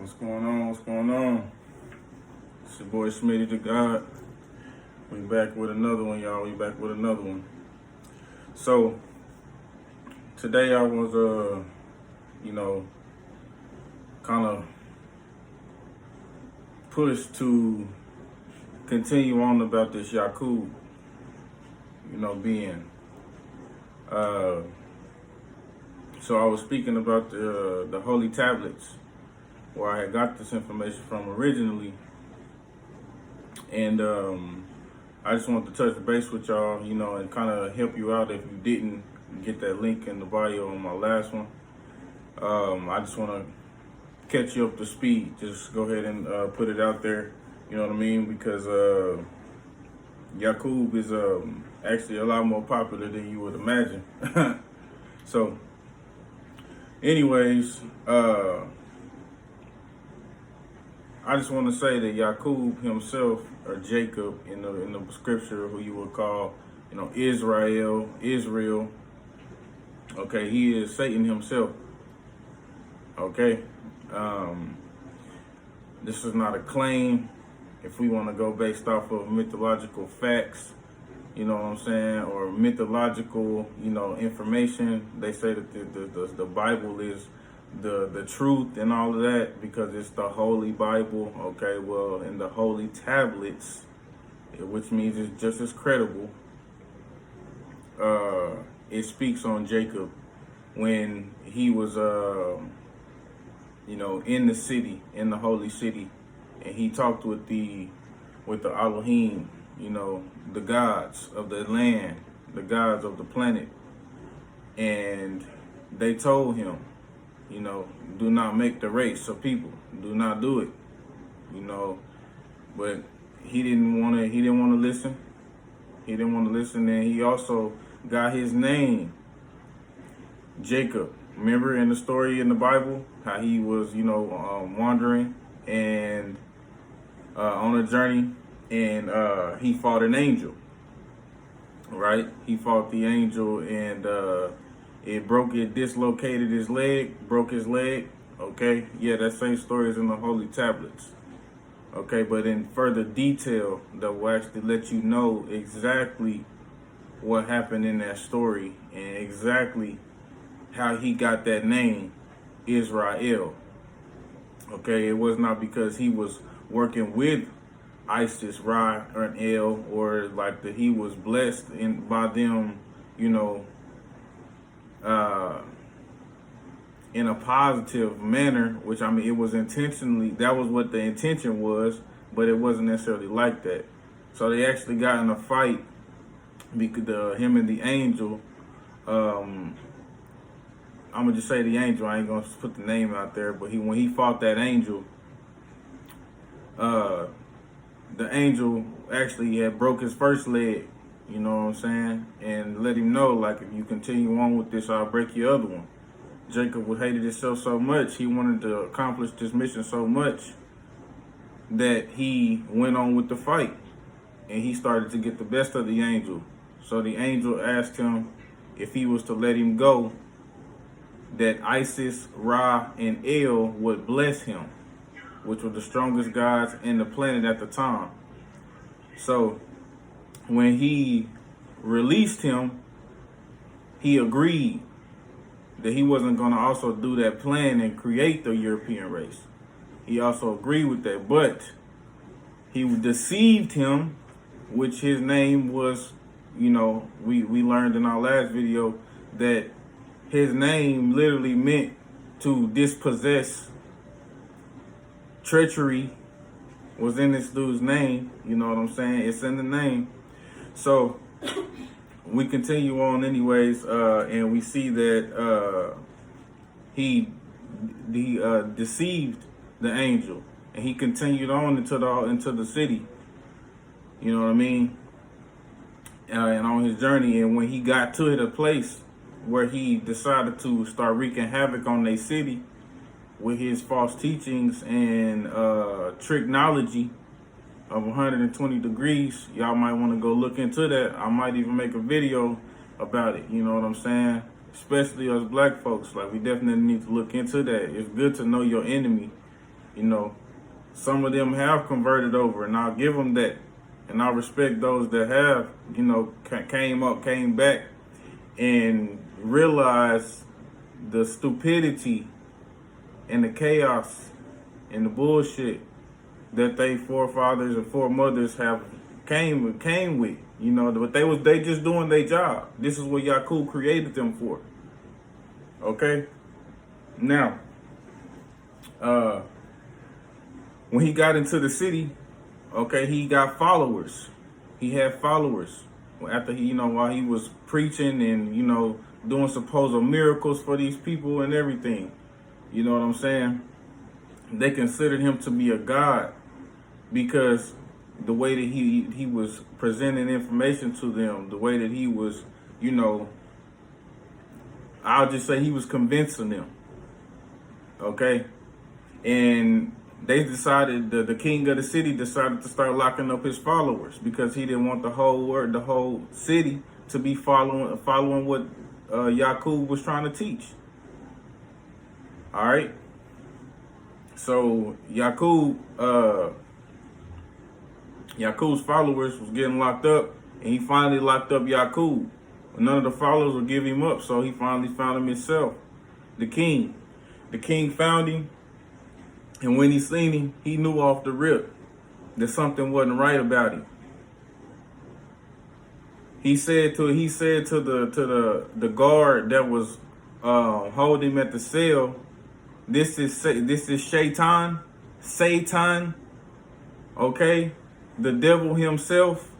What's going on? What's going on? It's your boy Smitty to God. We back with another one, y'all. We back with another one. So today I was kind of pushed to continue on about this Yakub, being. So I was speaking about the holy tablets, where I had got this information from originally, and I just wanted to touch base with y'all, and kind of help you out if you didn't get that link in the bio on my last one. I just want to catch you up to speed. Just go ahead and put it out there, you know what I mean? Because Yakub is actually a lot more popular than you would imagine. So, anyways, I just want to say that Yakub himself, or Jacob in the scripture, who you would call, Israel. Okay, he is Satan himself. Okay, this is not a claim. If we want to go based off of mythological facts, you know what I'm saying, or mythological, information, they say that the Bible is the truth and all of that because it's the Holy Bible. Okay, well, in the Holy Tablets, which means it's just as credible, it speaks on Jacob when he was, in the city, in the holy city, and he talked with the Elohim, the gods of the land, the gods of the planet, and they told him, do not make the race of people. Do not do it. But he didn't want to listen. He didn't want to listen, and he also got his name, Jacob. Remember in the story in the Bible how he was, wandering and on a journey, and he fought an angel. Right? He fought the angel, and it dislocated his leg, broke his leg. Okay, yeah, that same story is in the Holy Tablets. Okay, but in further detail, that will actually let you know exactly what happened in that story and exactly how he got that name, Israel. Okay, it was not because he was working with Isis, Ra, or El, or like that he was blessed by them, in a positive manner, which it was intentionally, that was what the intention was, but it wasn't necessarily like that. So they actually got in a fight because him and the angel, I'm gonna just say the angel, I ain't gonna put the name out there, but when he fought that angel, the angel actually had broke his first leg, you know what I'm saying, and let him know, like, if you continue on with this, I'll break your other one. Jacob hated himself so much, he wanted to accomplish this mission so much that he went on with the fight, and he started to get the best of the angel. So the angel asked him if he was to let him go, that Isis, Ra, and El would bless him, which were the strongest gods in the planet at the time. So when he released him, he agreed that he wasn't going to also do that plan and create the European race. He also agreed with that, but he deceived him, which his name was, we learned in our last video that his name literally meant to dispossess. Treachery was in this dude's name, you know what I'm saying? It's in the name. So we continue on anyways, and we see that he deceived the angel, and he continued on into the city, you know what I mean? And on his journey, and when he got to the place where he decided to start wreaking havoc on their city with his false teachings and tricknology of 120 degrees, y'all might want to go look into that. I might even make a video about it, you know what I'm saying? Especially us black folks, like, we definitely need to look into that. It's good to know your enemy You know, some of them have converted over, and I'll give them that. And I respect those that have, you know, came back, and realized the stupidity and the chaos and the bullshit that they forefathers and foremothers have came with. You know, but they just doing their job. This is what Yakub created them for. Okay? Now, when he got into the city, okay, he got followers. He had followers. After he, you know, while he was preaching and, you know, doing supposed miracles for these people and everything. You know what I'm saying? They considered him to be a god because the way that he was presenting information to them, the way that he was, you know, I'll just say he was convincing them. Okay? And they decided, the king of the city decided to start locking up his followers because he didn't want the whole city to be following what Yakub was trying to teach. All right. So Yakub's followers was getting locked up, and he finally locked up Yakub. None of the followers would give him up, so he finally found him himself, the king. The king found him, and when he seen him, he knew off the rip that something wasn't right about him. He said to the guard that was holding him at the cell, This is Satan, okay, the devil himself.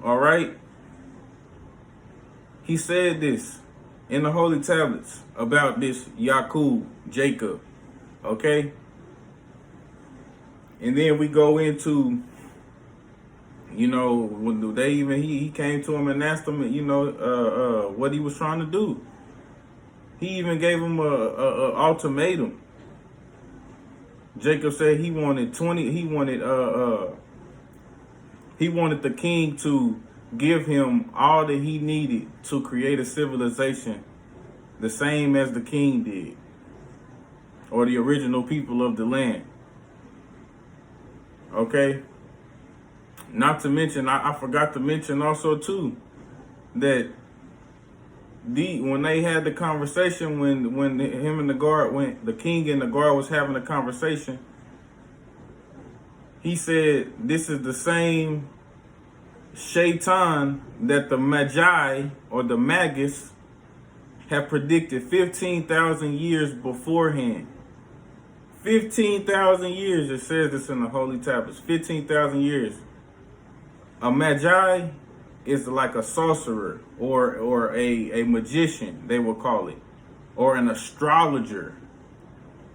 All right. He said this in the holy tablets about this Jacob, okay. And then we go into, you know, when he came to him and asked him, you know, what he was trying to do. He even gave him a ultimatum. Jacob said he wanted the king to give him all that he needed to create a civilization the same as the king did, or the original people of the land. Okay? Not to mention, I forgot to mention also too, that when they had the conversation, when the king and the guard was having a conversation, he said, this is the same Shaitan that the Magi or the Magus have predicted 15,000 years beforehand. 15,000 years, it says this in the holy tablets. 15,000 years. A Magi is like a sorcerer or a magician, they will call it, or an astrologer,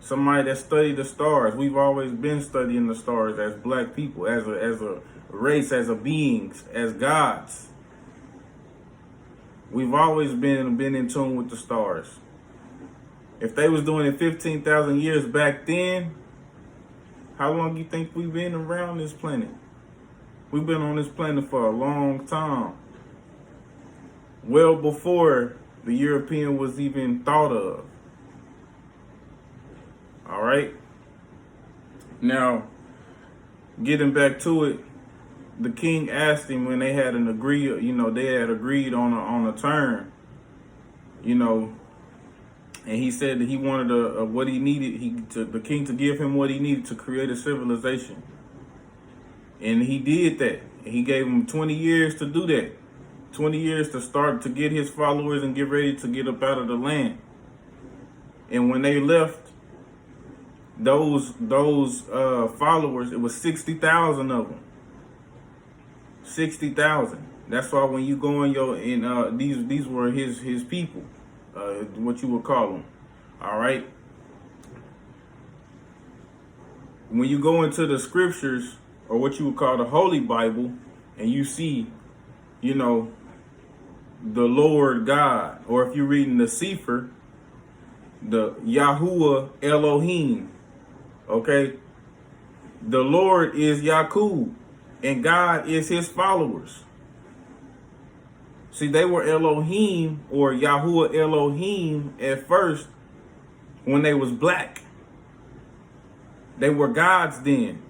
somebody that studied the stars. We've always been studying the stars as black people, as a race, as a beings, as gods. We've always been in tune with the stars. If they was doing it 15,000 years back then, how long do you think we've been around this planet? We've been on this planet for a long time. Well before the European was even thought of. All right. Now, getting back to it, the king asked him when they had agreed on a term, you know, and he said that he wanted what he needed, the king to give him what he needed to create a civilization. And he did that. He gave him 20 years to do that. 20 years to start to get his followers and get ready to get up out of the land. And when they left, those followers, it was 60,000 of them. 60,000. That's why when you go these were his people, what you would call them. All right. When you go into the scriptures, or what you would call the Holy Bible, and you see, you know, the Lord God, or if you're reading the Sefer, the Yahuwah Elohim, okay? The Lord is Yakub, and God is his followers. See, they were Elohim, or Yahuwah Elohim at first when they was black. They were gods then.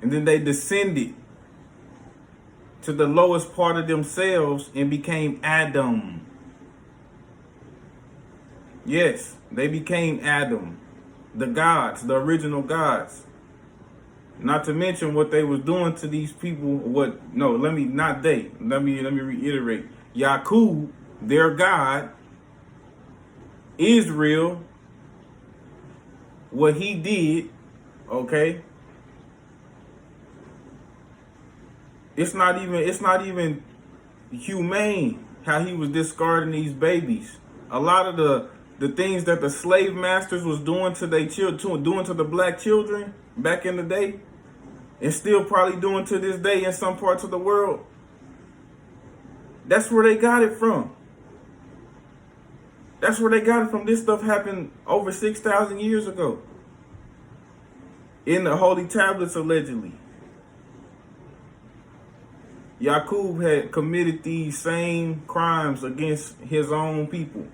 And then they descended to the lowest part of themselves and became Adam. Yes, they became Adam. The gods, the original gods. Not to mention what they was doing to these people. Let me reiterate. Yaqub, their God, Israel, what he did, okay? It's not even humane how he was discarding these babies. A lot of the things that the slave masters was doing to their children, doing to the black children back in the day, and still probably doing to this day in some parts of the world. That's where they got it from. That's where they got it from. This stuff happened over 6,000 years ago. In the holy tablets, allegedly. Yaqub had committed these same crimes against his own people.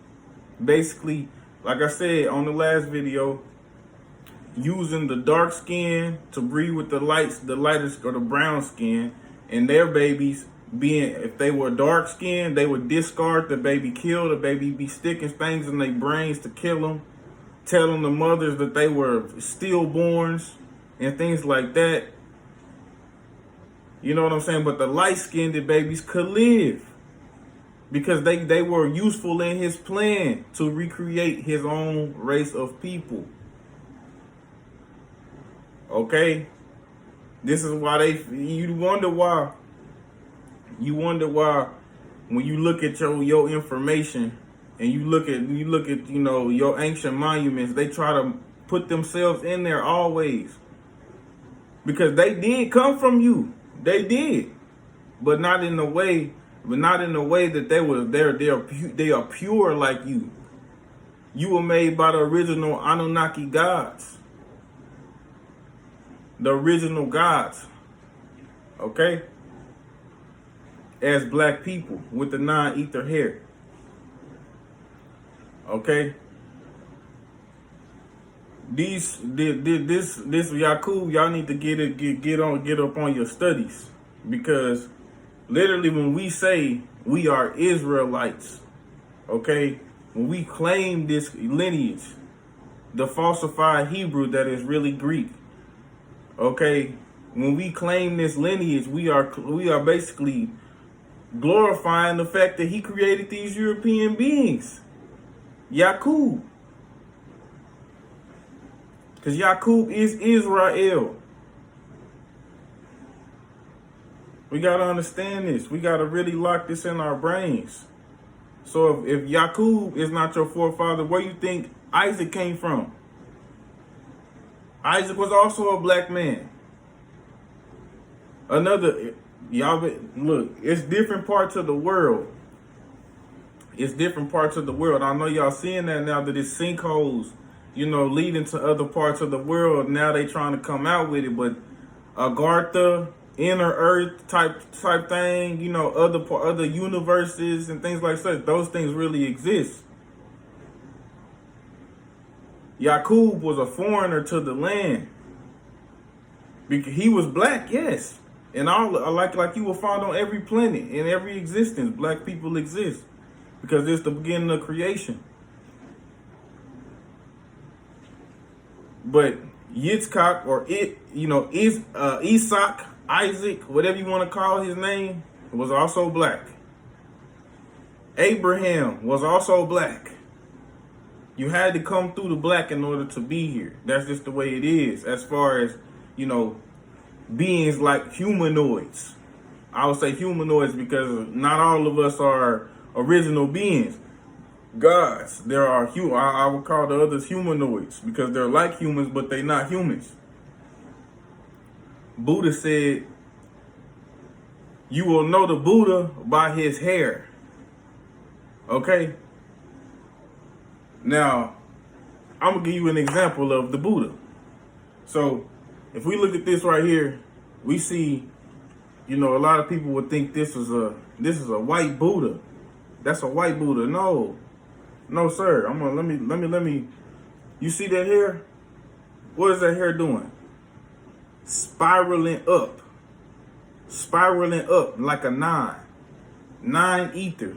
Basically, like I said on the last video, using the dark skin to breed with the lighter or the brown skin, and their babies being, if they were dark skinned, they would discard the baby, kill the baby, be sticking things in their brains to kill them, telling the mothers that they were stillborns and things like that. You know what I'm saying? But the light-skinned babies could live because they were useful in his plan to recreate his own race of people. Okay? This is why you wonder why when you look at your information and you look at your ancient monuments, they try to put themselves in there always. Because they did come from you. They did. But not in the way that they are pure like you. You were made by the original Anunnaki gods. The original gods. Okay? As black people with the non-ether hair. Okay? This Yaqub, y'all need to get up on your studies, because literally when we say we are Israelites, okay, when we claim this lineage, the falsified Hebrew that is really Greek, okay, when we claim this lineage, we are basically glorifying the fact that he created these European beings, Yaqub. Because Yaqub is Israel. We got to understand this. We got to really lock this in our brains. So if Yaqub is not your forefather, where you think Isaac came from? Isaac was also a black man. Look, it's different parts of the world. It's different parts of the world. I know y'all seeing that now, that it's sinkholes, leading to other parts of the world. Now they trying to come out with it, but Agartha, inner earth type thing, other universes and things like such, those things really exist. Yaqub was a foreigner to the land. Because he was black, yes. And all like you will find on every planet, in every existence, black people exist. Because it's the beginning of creation. But Yitzchak, or Isaac, Isaac, whatever you want to call his name, was also black. Abraham was also black. You had to come through the black in order to be here. That's just the way it is. As far as, beings like humanoids. I would say humanoids because not all of us are original beings. Gods. There are I would call the others humanoids because they're like humans, but they're not humans. Buddha said, you will know the Buddha by his hair. Okay? Now, I'm going to give you an example of the Buddha. So, if we look at this right here, we see, a lot of people would think this is a white Buddha. That's a white Buddha. No, sir. Let me. You see that here? What is that hair doing? Spiraling up. Spiraling up like a nine ether.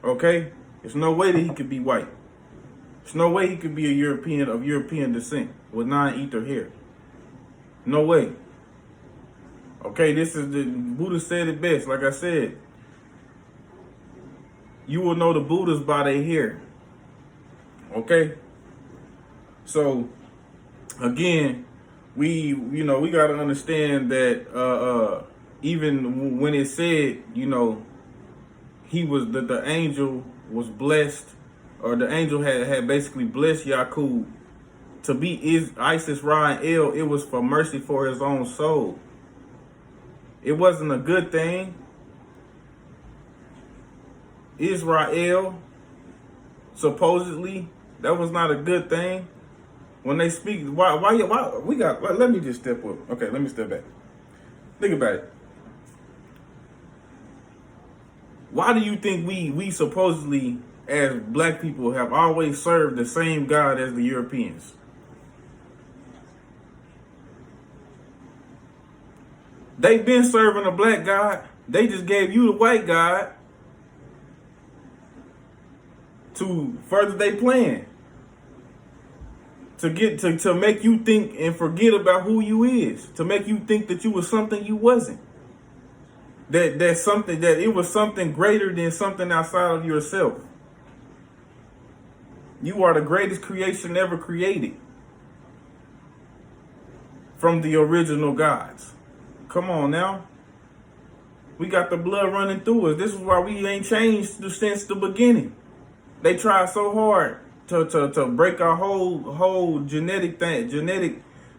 Okay? There's no way that he could be white. There's no way he could be a European of European descent with 9 ether hair. No way. Okay, this is the Buddha said it best. Like I said, you will know the Buddhas by their hair. Okay? So again, we got to understand that even when it said, he was the angel was blessed, or the angel had basically blessed Yaqub to be Isis, Ra, and El, it was for mercy for his own soul. It wasn't a good thing. Israel, supposedly, that was not a good thing. When they speak, why let me just step up. Okay, let me step back. Think about it. Why do you think we supposedly, as black people, have always served the same God as the Europeans? They've been serving a black God. They just gave you the white God to further their plan. To get to make you think and forget about who you is. To make you think that you was something you wasn't. That it was something greater than something outside of yourself. You are the greatest creation ever created from the original gods. Come on now. We got the blood running through us. This is why we ain't changed since the beginning. They tried so hard to break our whole genetic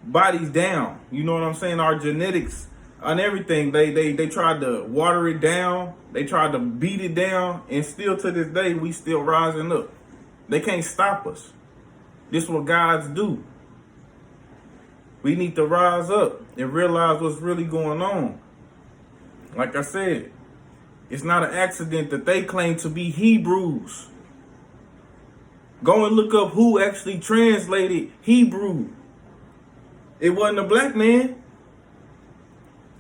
bodies down. You know what I'm saying? Our genetics and everything. They tried to water it down. They tried to beat it down, and still to this day we still rising up. They can't stop us. This is what gods do. We need to rise up and realize what's really going on. Like I said, it's not an accident that they claim to be Hebrews. Go and look up who actually translated Hebrew. It wasn't a black man.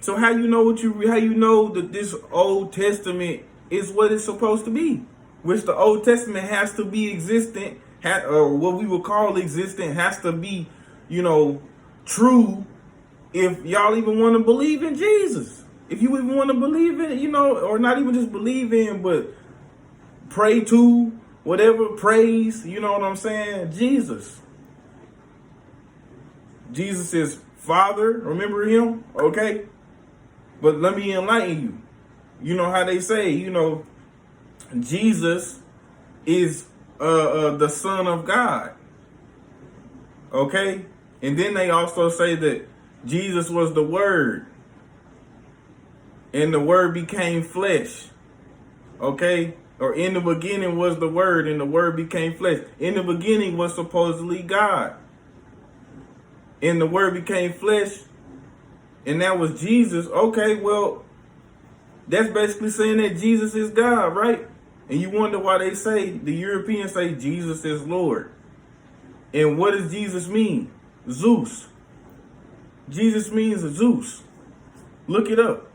So how you know that this Old Testament is what it's supposed to be? Which the Old Testament has to be existent, or what we would call existent, has to be, true if y'all even want to believe in Jesus. If you even want to believe in, or not even just believe in, but pray to, whatever, praise, you know what I'm saying? Jesus. Jesus is Father, remember him? Okay? But let me enlighten you. You know how they say, Jesus is the Son of God. Okay? And then they also say that Jesus was the Word. And the Word became flesh. Okay? Or in the beginning was the Word, and the Word became flesh. In the beginning was supposedly God. And the Word became flesh, and that was Jesus. Okay, well, that's basically saying that Jesus is God, right? And you wonder why the Europeans say Jesus is Lord. And what does Jesus mean? Zeus. Jesus means Zeus. Look it up.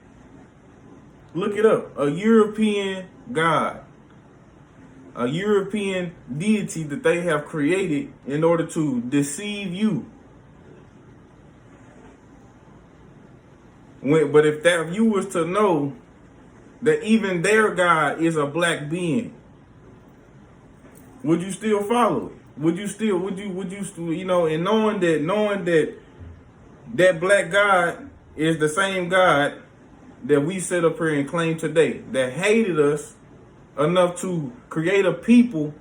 Look it up. A European God. A European deity that they have created in order to deceive you. But if you was to know that even their God is a black being, would you still follow it? Would you and knowing that that black God is the same God that we sit up here and claim today, that hated us enough to create a people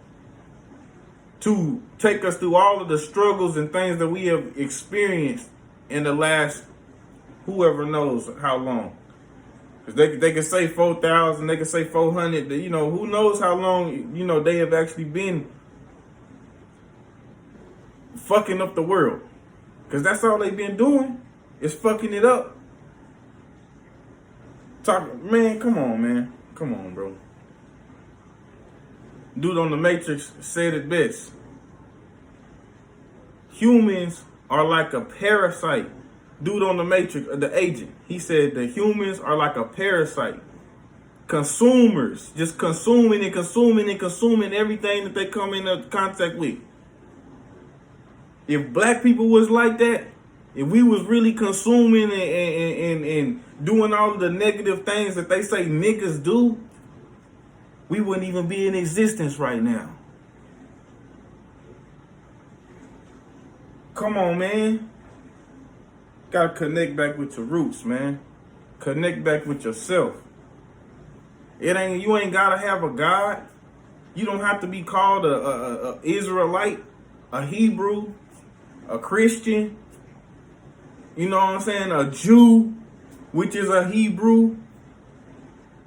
to take us through all of the struggles and things that we have experienced in the last whoever knows how long. Because they can say 4,000, they can say 400, who knows how long, they have actually been fucking up the world. Because that's all they've been doing, is fucking it up. Man, come on, man. Come on, bro. Dude on the Matrix said it best. Humans are like a parasite. Dude on the Matrix, the agent, he said the humans are like a parasite. Consumers, just consuming and consuming and consuming everything that they come into contact with. If black people was like that, if we was really consuming and doing all of the negative things that they say niggas do, we wouldn't even be in existence right now. Come on, man. Gotta connect back with your roots, man. Connect back with yourself. You ain't gotta have a God. You don't have to be called a Israelite, a Hebrew, a Christian. You know what I'm saying? A Jew, which is a Hebrew.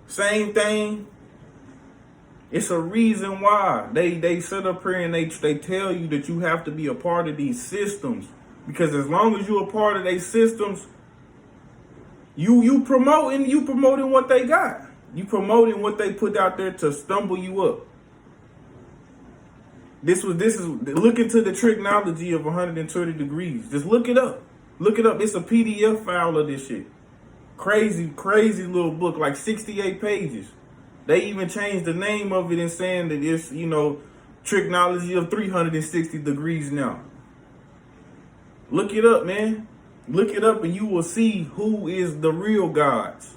Same thing. It's a reason why they sit up here and they tell you that you have to be a part of these systems. Because as long as you're a part of these systems, you promoting what they got. You promoting what they put out there to stumble you up. This is look into the trigonometry of 120 degrees. Just look it up. Look it up. It's a PDF file of this shit. Crazy little book, like 68 pages. They even changed the name of it and saying that it's, trigonometry of 360 degrees now. Look it up, man. Look it up and you will see who is the real gods.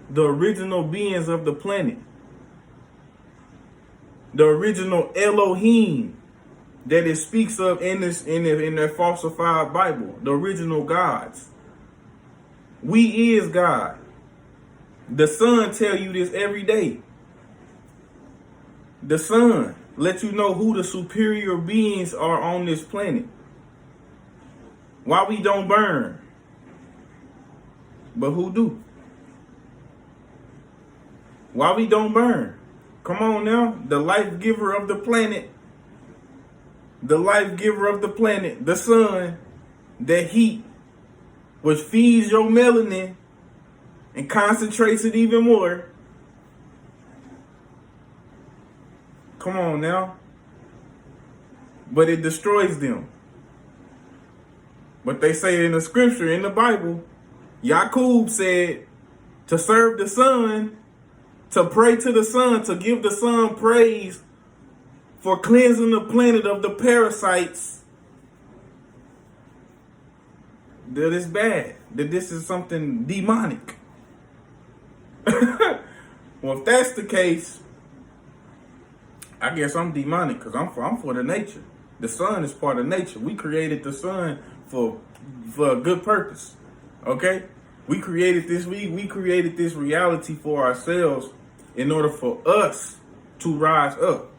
The original beings of the planet. The original Elohim that it speaks of in their falsified Bible. The original gods. We is God. The sun tell you this every day. The sun let you know who the superior beings are on this planet. Why we don't burn. But who do? Why we don't burn? Come on now. The life giver of the planet. The life giver of the planet. The sun. That heat. Which feeds your melanin. And concentrates it even more. Come on now. But it destroys them. But they say in the scripture, in the Bible, Yaqub said to serve the sun, to pray to the sun, to give the sun praise for cleansing the planet of the parasites. That is bad. That this is something demonic. Well, if that's the case, I guess I'm demonic because I'm for the nature. The sun is part of nature. We created the sun for a good purpose. Okay? We created this reality for ourselves in order for us to rise up.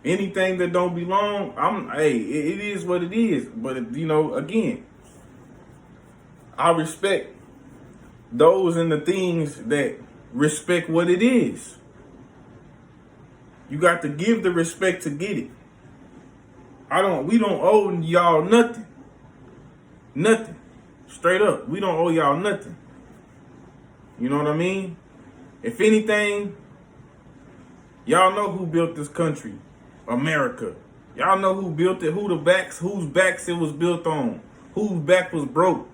Anything that don't belong, it is what it is. But again, I respect those and the things that respect what it is. You got to give the respect to get it. We don't owe y'all nothing. Nothing. Straight up. We don't owe y'all nothing. You know what I mean? If anything, y'all know who built this country. America. Y'all know who built it, whose backs it was built on. Whose back was broke.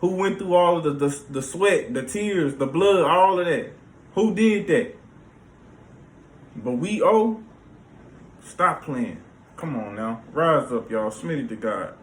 Who went through all of the sweat, the tears, the blood, all of that. Who did that? But we owe. Stop playing. Come on now. Rise up, y'all. Smitty to God.